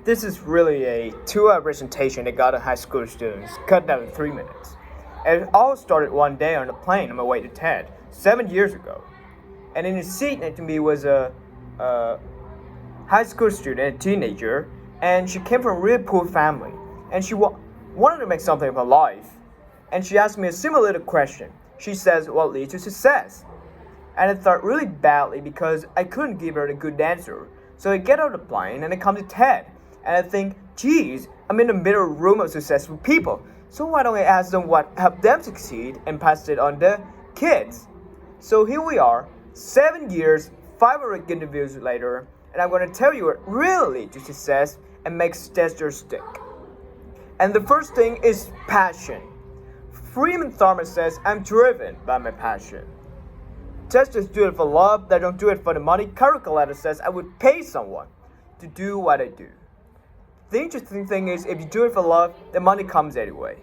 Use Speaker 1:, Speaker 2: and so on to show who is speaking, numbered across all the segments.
Speaker 1: This is really a 2-hour presentation that got a high school students cut down to 3 minutes. And it all started one day on a plane on my way to TED, 7 years ago. And in the seat next to me was a high school student, a teenager, and she came from a really poor family. And she wanted to make something of her life. And she asked me a similar little question. She says, what leads to success? And I thought really badly because I couldn't give her a good answer. So I get out of the plane and I come to TED. And I think, geez, I'm in the middle room of successful people. So why don't I ask them what helped them succeed and pass it on to kids? So here we are, 7 years, 500 interviews later, and I'm going to tell you what really leads to success and makes Tester stick. And the first thing is passion. Freeman Tharma says, I'm driven by my passion. Testers do it for love, they don't do it for the money. Carol Coletta says, I would pay someone to do what I do. The interesting thing is, if you do it for love, the money comes anyway.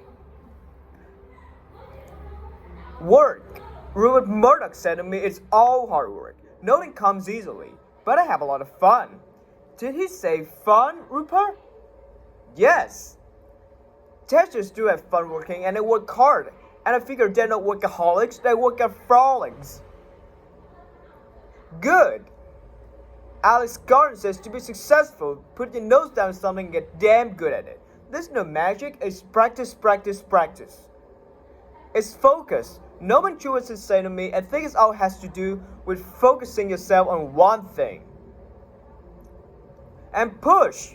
Speaker 1: Work. Rupert Murdoch said to me, it's all hard work. Nothing comes easily, but I have a lot of fun. Did he say fun, Rupert? Yes. Testers do have fun working and they work hard. And I figure they're not workaholics, they work at frolics. Good. Alex Garden says to be successful, put your nose down something and get damn good at it. There's no magic, it's practice, practice, practice. It's focus. Norman Jewison said to me, I think it all has to do with focusing yourself on one thing. And push.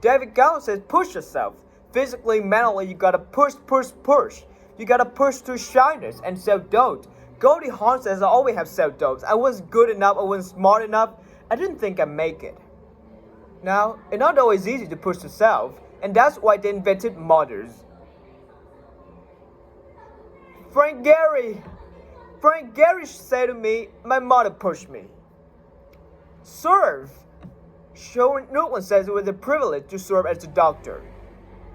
Speaker 1: David Gallo says push yourself. Physically, mentally, you gotta push, push, push. You gotta push through shyness and self-doubt. Goldie Hawn says I always have self-doubt. I wasn't good enough, I wasn't smart enough. I didn't think I'd make it. Now, it's not always easy to push yourself, and that's why they invented mothers. Frank Gehry said to me, my mother pushed me. Serve. Sharon Newland says it was a privilege to serve as a doctor.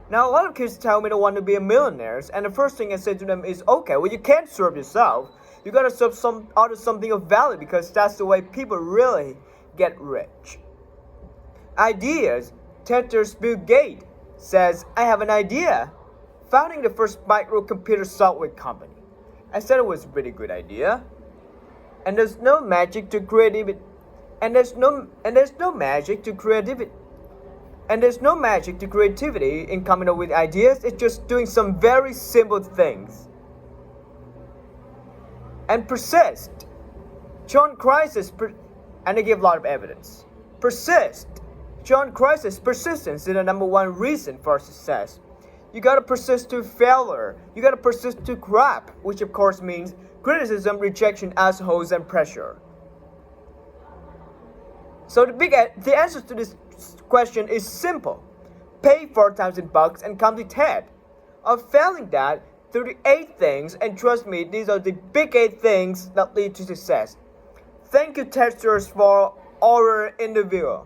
Speaker 1: Now, a lot of kids tell me they want to be a millionaire, and the first thing I say to them is, okay, well, you can't serve yourself. You gotta serve something of value because that's the way people really get rich. Ideas. Tether's Bill Gates says, I have an idea. Founding the first microcomputer software company. I said it was a pretty good idea. And there's no magic to creativity. And there's no magic to creativity. And there's no magic to creativity in coming up with ideas. It's just doing some very simple things. And persist. John Crisis, and they give a lot of evidence. Persist. John Crisis, persistence is the number one reason for success. You gotta persist to failure. You gotta persist to crap, which of course means criticism, rejection, assholes, and pressure. So the answer to this question is simple. Pay $4,000 and come to TED. Of failing that, through the 8 things, and trust me, these are the big 8 things that lead to success. Thank you, testers, for our interview.